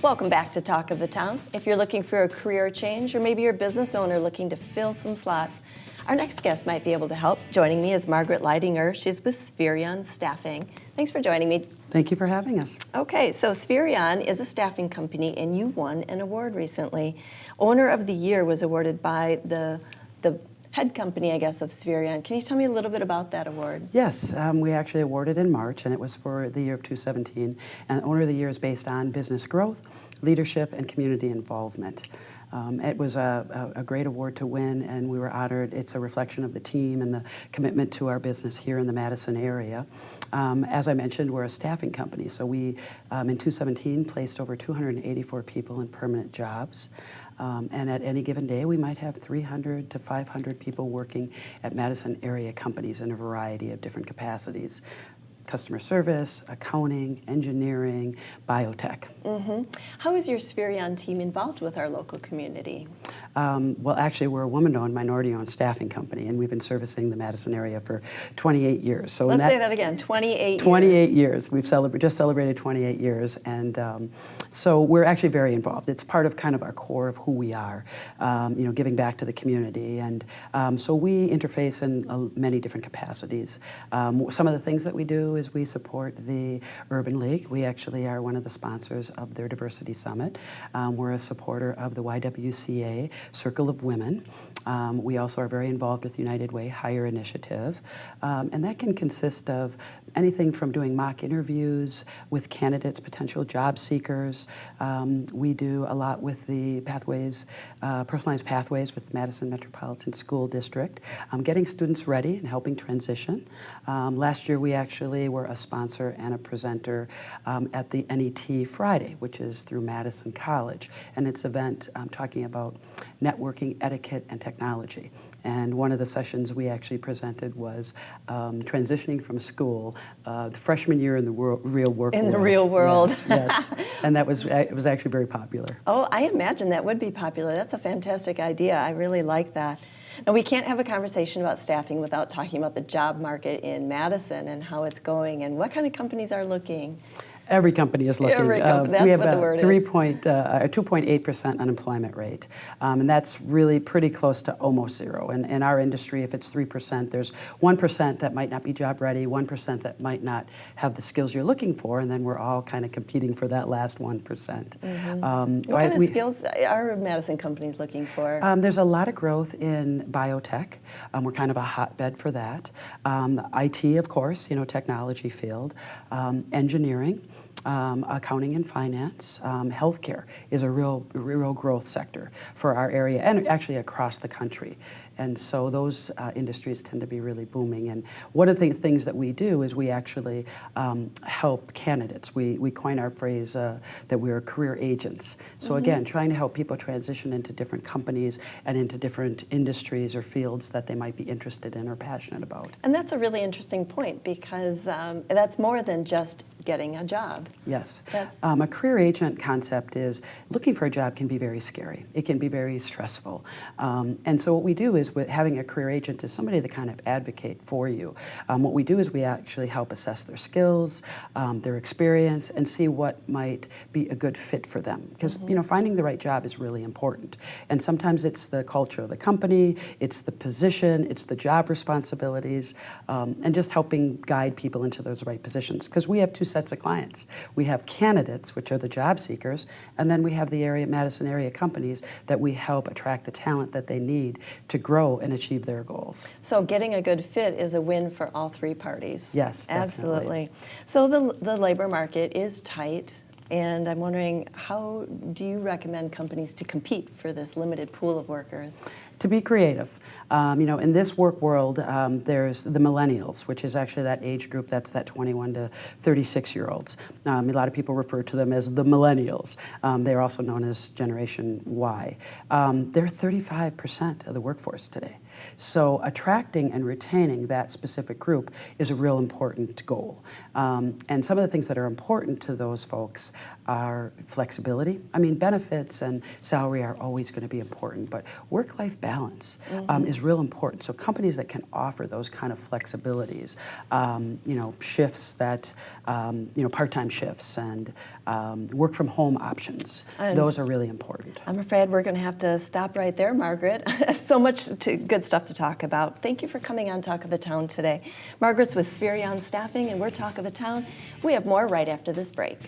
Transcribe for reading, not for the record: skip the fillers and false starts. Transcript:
Welcome back to Talk of the Town. If you're looking for a career change, or maybe you're a business owner looking to fill some slots, our next guest might be able to help. Joining me is Margaret Leidinger. She's with Spherion Staffing. Thanks for joining me. Thank you for having us. Okay, so Spherion is a staffing company, and you won an award recently. Owner of the Year was awarded by the head company, I guess, of Spherion. Can you tell me a little bit about that award? Yes, we actually awarded in March, and it was for the year of 2017. And Owner of the Year is based on business growth, leadership, and community involvement. It was a great award to win, and we were honored. It's a reflection of the team and the commitment to our business here in the Madison area. As I mentioned, we're a staffing company, so we, in 2017, placed over 284 people in permanent jobs. And at any given day, we might have 300 to 500 people working at Madison area companies in a variety of different capacities. Customer service, accounting, engineering, biotech. Mm-hmm. How is your Spherion team involved with our local community? Well, actually, we're a woman-owned, minority-owned staffing company, and we've been servicing the Madison area for 28 years. So let's say that again, 28 years. 28 years. We've just celebrated 28 years, and so we're actually very involved. It's part of kind of our core of who we are, giving back to the community. And so we interface in many different capacities. Some of the things that we do is we support the Urban League. We actually are one of the sponsors of their Diversity Summit. We're a supporter of the YWCA Circle of Women. We also are very involved with United Way Hire Initiative, and that can consist of anything from doing mock interviews with candidates, potential job seekers. We do a lot with the pathways, personalized pathways with Madison Metropolitan School District, getting students ready and helping transition. Last year we actually were a sponsor and a presenter at the NET Friday, which is through Madison College, and it's an event talking about networking, etiquette, and technology. And one of the sessions we actually presented was transitioning from school, the freshman year in the real world. In the real world. Yes, and it was actually very popular. Oh, I imagine that would be popular. That's a fantastic idea. I really like that. Now, we can't have a conversation about staffing without talking about the job market in Madison and how it's going and what kind of companies are looking. Every company is looking. Every company. That's we have what the word is. 2.8% unemployment rate, and that's really pretty close to almost zero. And in our industry, if it's 3%, there's 1% that might not be job ready, 1% that might not have the skills you're looking for, and then we're all kind of competing for that last 1%. Mm-hmm. What kind of skills are Madison companies looking for? There's a lot of growth in biotech. We're kind of a hotbed for that. IT, of course, technology field, engineering. Accounting and finance, healthcare is a real growth sector for our area and actually across the country. And so those industries tend to be really booming. And one of the things that we do is we actually help candidates. We coin our phrase that we're career agents. So again, trying to help people transition into different companies and into different industries or fields that they might be interested in or passionate about. And that's a really interesting point because that's more than just getting a job. Yes. A career agent concept is looking for a job can be very scary. It can be very stressful. And so what we do is having a career agent is somebody that kind of advocate for you. What we do is we actually help assess their skills, their experience, and see what might be a good fit for them. Because finding the right job is really important. And sometimes it's the culture of the company, it's the position, it's the job responsibilities, and just helping guide people into those right positions. Because we have two sets of clients. We have candidates, which are the job seekers, and then we have the Madison area companies that we help attract the talent that they need to grow and achieve their goals. So getting a good fit is a win for all three parties. Yes, absolutely. So the labor market is tight, and I'm wondering, how do you recommend companies to compete for this limited pool of workers? To be creative. In this work world, there's the millennials, which is actually that age group that's that 21 to 36-year-olds. A lot of people refer to them as the millennials. They're also known as Generation Y. They're 35% of the workforce today. So attracting and retaining that specific group is a real important goal. And some of the things that are important to those folks are flexibility. Benefits and salary are always going to be important, but work-life balance balance is real important. So companies that can offer those kind of flexibilities, shifts that, part-time shifts and work from home options, those are really important. I'm afraid we're going to have to stop right there, Margaret. So much good stuff to talk about. Thank you for coming on Talk of the Town today. Margaret's with Spherion Staffing, and we're Talk of the Town. We have more right after this break.